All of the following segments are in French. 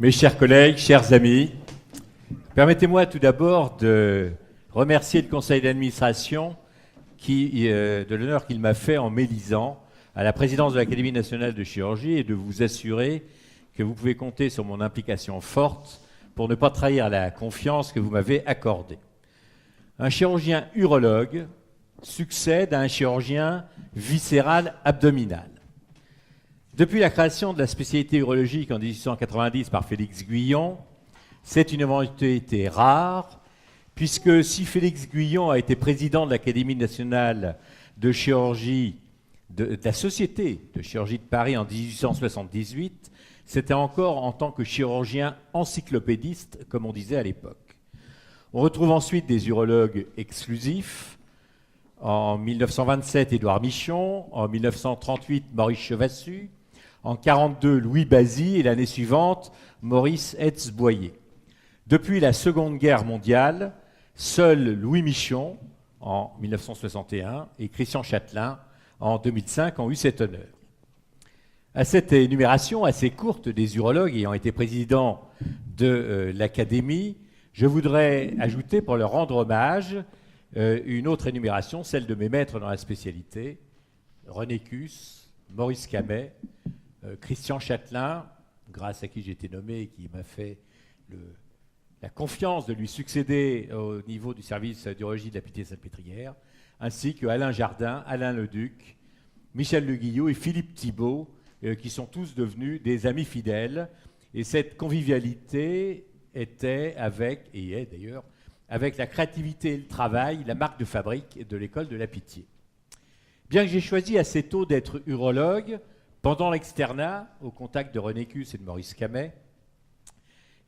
Mes chers collègues, chers amis, permettez-moi tout d'abord de remercier le conseil d'administration de l'honneur qu'il m'a fait en m'élisant à la présidence de l'Académie nationale de chirurgie et de vous assurer que vous pouvez compter sur mon implication forte pour ne pas trahir la confiance que vous m'avez accordée. Un chirurgien urologue succède à un chirurgien viscéral abdominal. Depuis la création de la spécialité urologique en 1890 par Félix Guyon, c'est une éventualité rare, puisque si Félix Guyon a été président de l'Académie nationale de chirurgie, de la Société de chirurgie de Paris en 1878, c'était encore en tant que chirurgien encyclopédiste, comme on disait à l'époque. On retrouve ensuite des urologues exclusifs. En 1927, Édouard Michon. En 1938, Maurice Chevassus. En 1942, Louis Bazy. Et l'année suivante, Maurice Hetz-Boyer. Depuis la Seconde Guerre mondiale, seul Louis Michon, en 1961, et Christian Châtelain, en 2005, ont eu cet honneur. À cette énumération assez courte des urologues ayant été présidents de l'Académie, je voudrais ajouter, pour leur rendre hommage, une autre énumération, celle de mes maîtres dans la spécialité, René Cusse, Maurice Camet, Christian Châtelain, grâce à qui j'ai été nommé et qui m'a fait la confiance de lui succéder au niveau du service d'urologie de la Pitié-Salpêtrière, ainsi que Alain Jardin, Alain Leduc, Michel Le Guillot et Philippe Thibault, qui sont tous devenus des amis fidèles. Et cette convivialité était avec, et est d'ailleurs, avec la créativité et le travail, la marque de fabrique de l'école de la Pitié. Bien que j'ai choisi assez tôt d'être urologue, pendant l'externat, au contact de René Cusse et de Maurice Camet,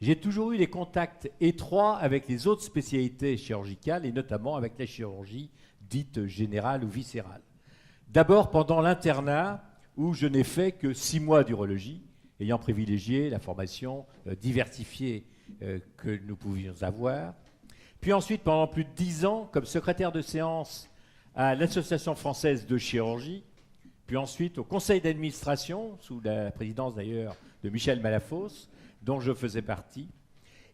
j'ai toujours eu des contacts étroits avec les autres spécialités chirurgicales, et notamment avec la chirurgie dite générale ou viscérale. D'abord pendant l'internat, où je n'ai fait que 6 mois d'urologie, ayant privilégié la formation diversifiée que nous pouvions avoir. Puis ensuite, pendant plus de 10 ans, comme secrétaire de séance à l'Association française de chirurgie, puis ensuite au conseil d'administration, sous la présidence d'ailleurs de Michel Malafosse, dont je faisais partie.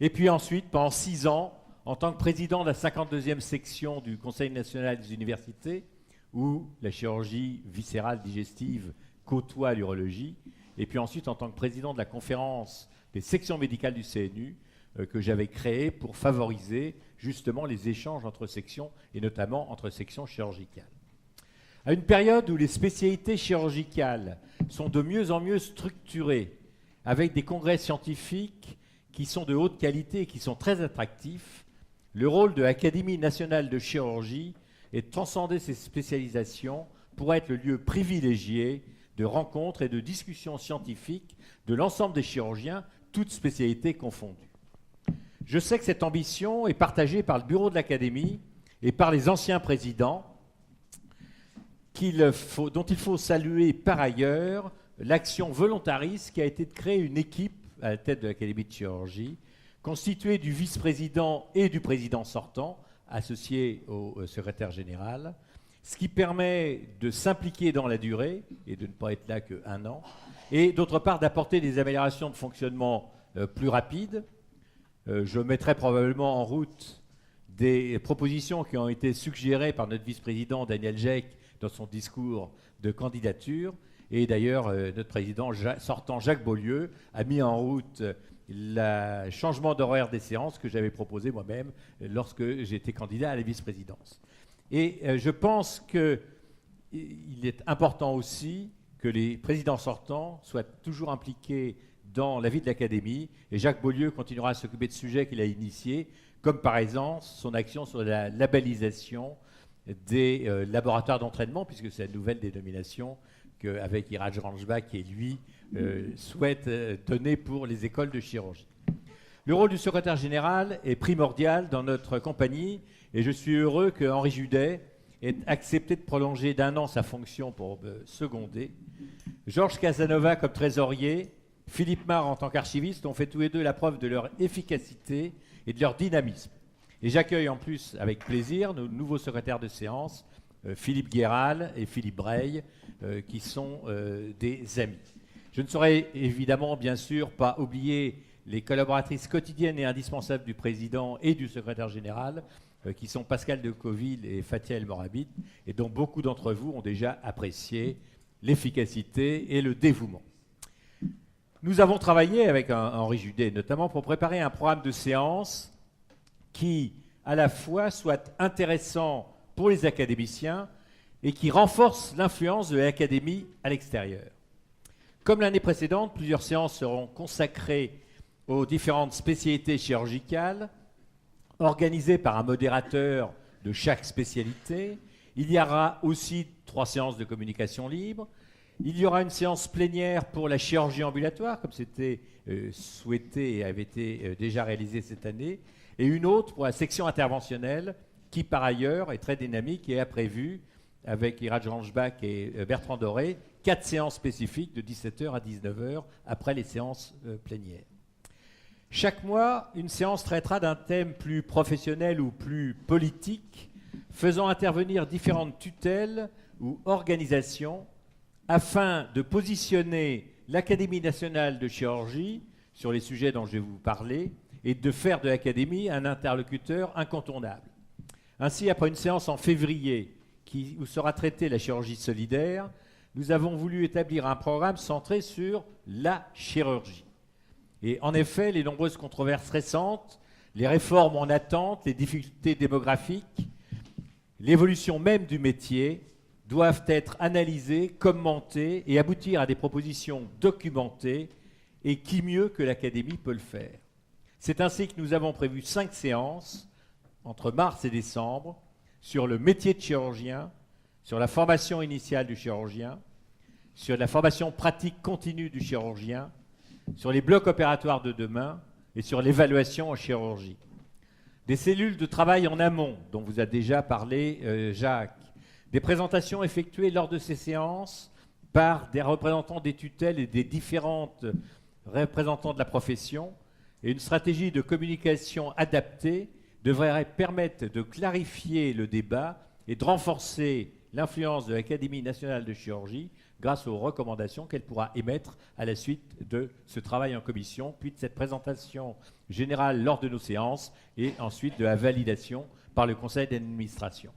Et puis ensuite, pendant 6 ans, en tant que président de la 52e section du Conseil national des universités, où la chirurgie viscérale digestive côtoie l'urologie, et puis ensuite en tant que président de la conférence des sections médicales du CNU, que j'avais créée pour favoriser justement les échanges entre sections, et notamment entre sections chirurgicales. À une période où les spécialités chirurgicales sont de mieux en mieux structurées, avec des congrès scientifiques qui sont de haute qualité et qui sont très attractifs, le rôle de l'Académie nationale de chirurgie est de transcender ces spécialisations pour être le lieu privilégié de rencontres et de discussions scientifiques de l'ensemble des chirurgiens, toutes spécialités confondues. Je sais que cette ambition est partagée par le bureau de l'Académie et par les anciens présidents, dont il faut saluer par ailleurs l'action volontariste qui a été de créer une équipe à la tête de l'Académie de chirurgie, constituée du vice-président et du président sortant, associé au secrétaire général, ce qui permet de s'impliquer dans la durée et de ne pas être là qu'1 an, et d'autre part d'apporter des améliorations de fonctionnement plus rapides. Je mettrai probablement en route des propositions qui ont été suggérées par notre vice-président Daniel Geck dans son discours de candidature, et d'ailleurs notre président sortant Jacques Beaulieu a mis en route le changement d'horaire des séances que j'avais proposé moi-même lorsque j'étais candidat à la vice-présidence. Et je pense qu'il est important aussi que les présidents sortants soient toujours impliqués dans la vie de l'Académie, et Jacques Beaulieu continuera à s'occuper de sujets qu'il a initiés, comme par exemple son action sur la labellisation des laboratoires d'entraînement, puisque c'est la nouvelle dénomination qu'avec Iraj Ranjbak et lui souhaite donner pour les écoles de chirurgie. Le rôle du secrétaire général est primordial dans notre compagnie, et je suis heureux que Henri Judet ait accepté de prolonger d'1 an sa fonction pour me seconder. Georges Casanova comme trésorier, Philippe Marre en tant qu'archiviste ont fait tous les deux la preuve de leur efficacité et de leur dynamisme. Et j'accueille en plus avec plaisir nos nouveaux secrétaires de séance, Philippe Guéral et Philippe Breil, qui sont des amis. Je ne saurais évidemment, bien sûr, pas oublier les collaboratrices quotidiennes et indispensables du président et du secrétaire général, qui sont Pascal de Coville et Fatia El Morabit, et dont beaucoup d'entre vous ont déjà apprécié l'efficacité et le dévouement. Nous avons travaillé avec Henri Judet, notamment pour préparer un programme de séance qui, à la fois, soit intéressant pour les académiciens et qui renforce l'influence de l'académie à l'extérieur. Comme l'année précédente, plusieurs séances seront consacrées aux différentes spécialités chirurgicales, organisées par un modérateur de chaque spécialité. Il y aura aussi 3 séances de communication libre. Il y aura une séance plénière pour la chirurgie ambulatoire, comme c'était souhaité et avait été déjà réalisé cette année, et une autre pour la section interventionnelle, qui par ailleurs est très dynamique et a prévu, avec Iraj Ranjbach et Bertrand Doré, 4 séances spécifiques de 17h à 19h après les séances plénières. Chaque mois, une séance traitera d'un thème plus professionnel ou plus politique, faisant intervenir différentes tutelles ou organisations afin de positionner l'Académie nationale de chirurgie sur les sujets dont je vais vous parler et de faire de l'Académie un interlocuteur incontournable. Ainsi, après une séance en février où sera traitée la chirurgie solidaire, nous avons voulu établir un programme centré sur la chirurgie. Et en effet, les nombreuses controverses récentes, les réformes en attente, les difficultés démographiques, l'évolution même du métier doivent être analysées, commentées et aboutir à des propositions documentées. Et qui mieux que l'Académie peut le faire? C'est ainsi que nous avons prévu 5 séances entre mars et décembre sur le métier de chirurgien, sur la formation initiale du chirurgien, sur la formation pratique continue du chirurgien, sur les blocs opératoires de demain et sur l'évaluation en chirurgie. Des cellules de travail en amont, dont vous a déjà parlé Jacques. Des présentations effectuées lors de ces séances par des représentants des tutelles et des différentes représentants de la profession. Et une stratégie de communication adaptée devrait permettre de clarifier le débat et de renforcer l'influence de l'Académie nationale de chirurgie grâce aux recommandations qu'elle pourra émettre à la suite de ce travail en commission, puis de cette présentation générale lors de nos séances et ensuite de la validation par le conseil d'administration.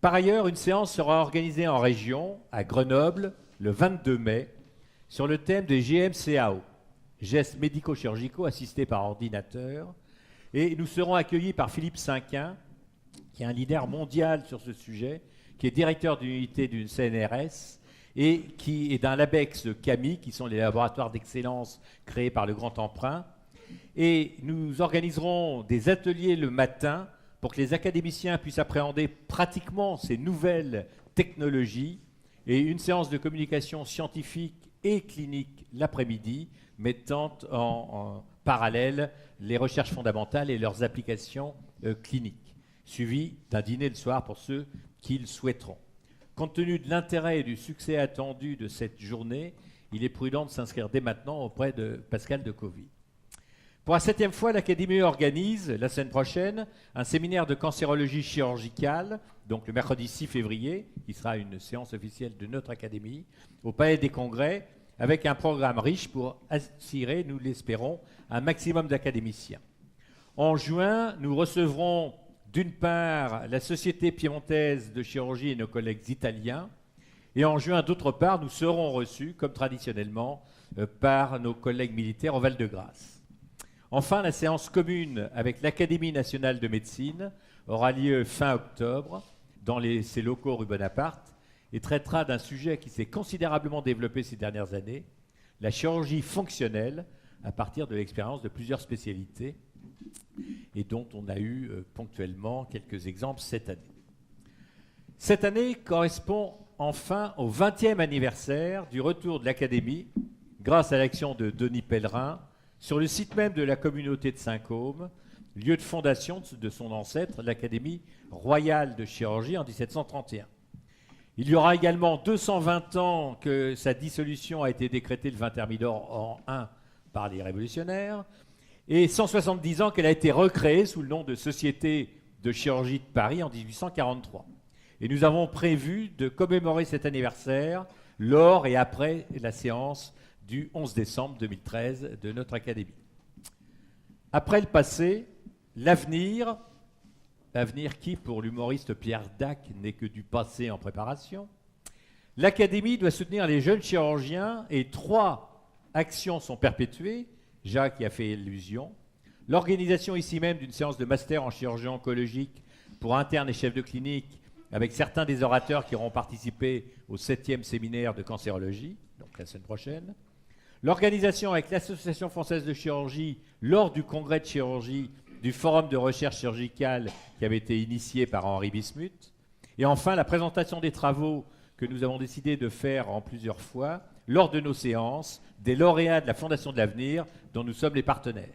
Par ailleurs, une séance sera organisée en région, à Grenoble, le 22 mai, sur le thème des GMCAO, gestes médico-chirurgicaux assistés par ordinateur, et nous serons accueillis par Philippe Cinquin, qui est un leader mondial sur ce sujet, qui est directeur d'unité d'une CNRS et qui est d'un LABEX CAMI, qui sont les laboratoires d'excellence créés par le Grand Emprunt. Et nous organiserons des ateliers le matin pour que les académiciens puissent appréhender pratiquement ces nouvelles technologies et une séance de communication scientifique et clinique l'après-midi, mettant en parallèle les recherches fondamentales et leurs applications cliniques, suivi d'un dîner le soir pour ceux qui le souhaiteront. Compte tenu de l'intérêt et du succès attendu de cette journée, il est prudent de s'inscrire dès maintenant auprès de Pascal de Coville. Pour la 7e fois, l'Académie organise, la semaine prochaine, un séminaire de cancérologie chirurgicale, donc le mercredi 6 février, qui sera une séance officielle de notre Académie, au Palais des Congrès, avec un programme riche pour attirer, nous l'espérons, un maximum d'académiciens. En juin, nous recevrons d'une part la Société piémontaise de chirurgie et nos collègues italiens, et en juin, d'autre part, nous serons reçus, comme traditionnellement, par nos collègues militaires au Val-de-Grâce. Enfin, la séance commune avec l'Académie nationale de médecine aura lieu fin octobre dans ses locaux rue Bonaparte et traitera d'un sujet qui s'est considérablement développé ces dernières années, la chirurgie fonctionnelle, à partir de l'expérience de plusieurs spécialités et dont on a eu ponctuellement quelques exemples cette année. Cette année correspond enfin au 20e anniversaire du retour de l'Académie, grâce à l'action de Denis Pellerin, sur le site même de la communauté de Saint-Côme, lieu de fondation de son ancêtre, l'Académie royale de chirurgie en 1731. Il y aura également 220 ans que sa dissolution a été décrétée le 20 Thermidor en 1 par les révolutionnaires, et 170 ans qu'elle a été recréée sous le nom de Société de chirurgie de Paris en 1843. Et nous avons prévu de commémorer cet anniversaire lors et après la séance du 11 décembre 2013 de notre Académie. Après le passé, l'avenir, l'avenir qui, pour l'humoriste Pierre Dac, n'est que du passé en préparation. L'Académie doit soutenir les jeunes chirurgiens et 3 actions sont perpétuées. Jacques y a fait allusion. L'organisation ici même d'une séance de master en chirurgie oncologique pour internes et chefs de clinique avec certains des orateurs qui auront participé au 7e séminaire de cancérologie, donc la semaine prochaine. L'organisation avec l'Association française de chirurgie lors du congrès de chirurgie du forum de recherche chirurgicale qui avait été initié par Henri Bismuth. Et enfin, la présentation des travaux que nous avons décidé de faire en plusieurs fois lors de nos séances des lauréats de la Fondation de l'Avenir dont nous sommes les partenaires.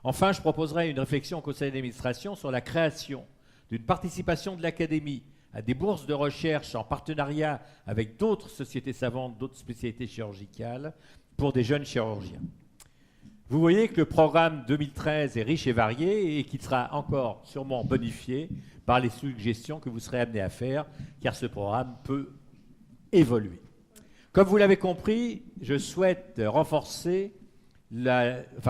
Enfin, je proposerai une réflexion au conseil d'administration sur la création d'une participation de l'Académie à des bourses de recherche en partenariat avec d'autres sociétés savantes, d'autres spécialités chirurgicales pour des jeunes chirurgiens. Vous voyez que le programme 2013 est riche et varié et qu'il sera encore sûrement bonifié par les suggestions que vous serez amenés à faire, car ce programme peut évoluer. Comme vous l'avez compris, je souhaite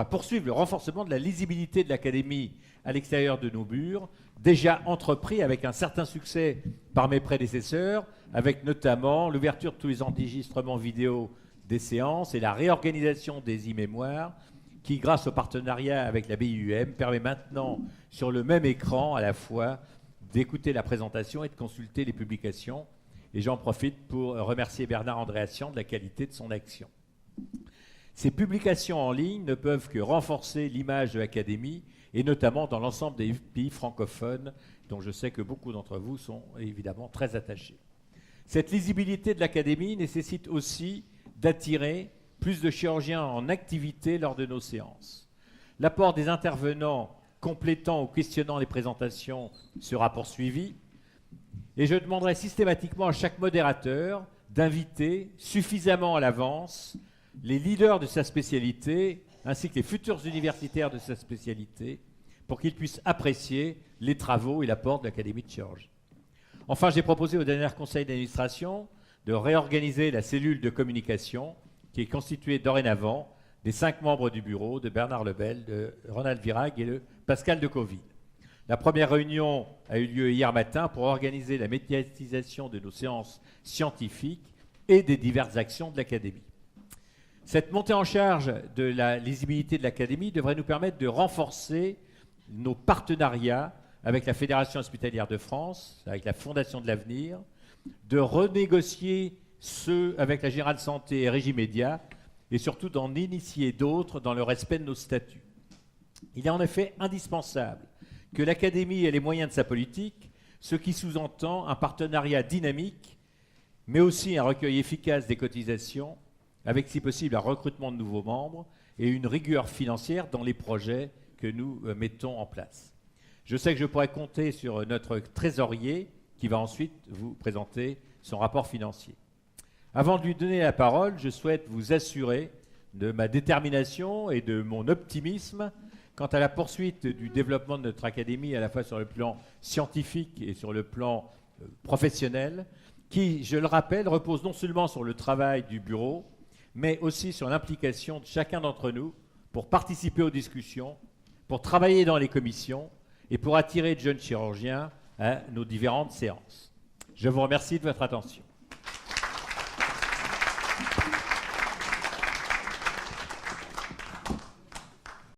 poursuivre le renforcement de la lisibilité de l'Académie à l'extérieur de nos murs, déjà entrepris avec un certain succès par mes prédécesseurs, avec notamment l'ouverture de tous les enregistrements vidéo des séances et la réorganisation des e-mémoires qui, grâce au partenariat avec la BIUM, permet maintenant sur le même écran à la fois d'écouter la présentation et de consulter les publications. Et j'en profite pour remercier Bernard Andréassian de la qualité de son action. Ces publications en ligne ne peuvent que renforcer l'image de l'Académie, et notamment dans l'ensemble des pays francophones, dont je sais que beaucoup d'entre vous sont évidemment très attachés. Cette lisibilité de l'Académie nécessite aussi d'attirer plus de chirurgiens en activité lors de nos séances. L'apport des intervenants complétant ou questionnant les présentations sera poursuivi, et je demanderai systématiquement à chaque modérateur d'inviter suffisamment à l'avance les leaders de sa spécialité ainsi que les futurs universitaires de sa spécialité pour qu'ils puissent apprécier les travaux et l'apport de l'Académie de chirurgie. Enfin, j'ai proposé au dernier conseil d'administration de réorganiser la cellule de communication qui est constituée dorénavant des 5 membres du bureau, de Bernard Lebel, de Ronald Virag et de Pascal Decoville. La première réunion a eu lieu hier matin pour organiser la médiatisation de nos séances scientifiques et des diverses actions de l'Académie. Cette montée en charge de la lisibilité de l'Académie devrait nous permettre de renforcer nos partenariats avec la Fédération hospitalière de France, avec la Fondation de l'Avenir, de renégocier ceux avec la Générale Santé et Régie Média, et surtout d'en initier d'autres dans le respect de nos statuts. Il est en effet indispensable que l'Académie ait les moyens de sa politique, ce qui sous-entend un partenariat dynamique, mais aussi un recueil efficace des cotisations, avec si possible un recrutement de nouveaux membres et une rigueur financière dans les projets que nous mettons en place. Je sais que je pourrais compter sur notre trésorier qui va ensuite vous présenter son rapport financier. Avant de lui donner la parole, je souhaite vous assurer de ma détermination et de mon optimisme quant à la poursuite du développement de notre académie, à la fois sur le plan scientifique et sur le plan professionnel, qui, je le rappelle, repose non seulement sur le travail du bureau, mais aussi sur l'implication de chacun d'entre nous pour participer aux discussions, pour travailler dans les commissions et pour attirer de jeunes chirurgiens à nos différentes séances. Je vous remercie de votre attention.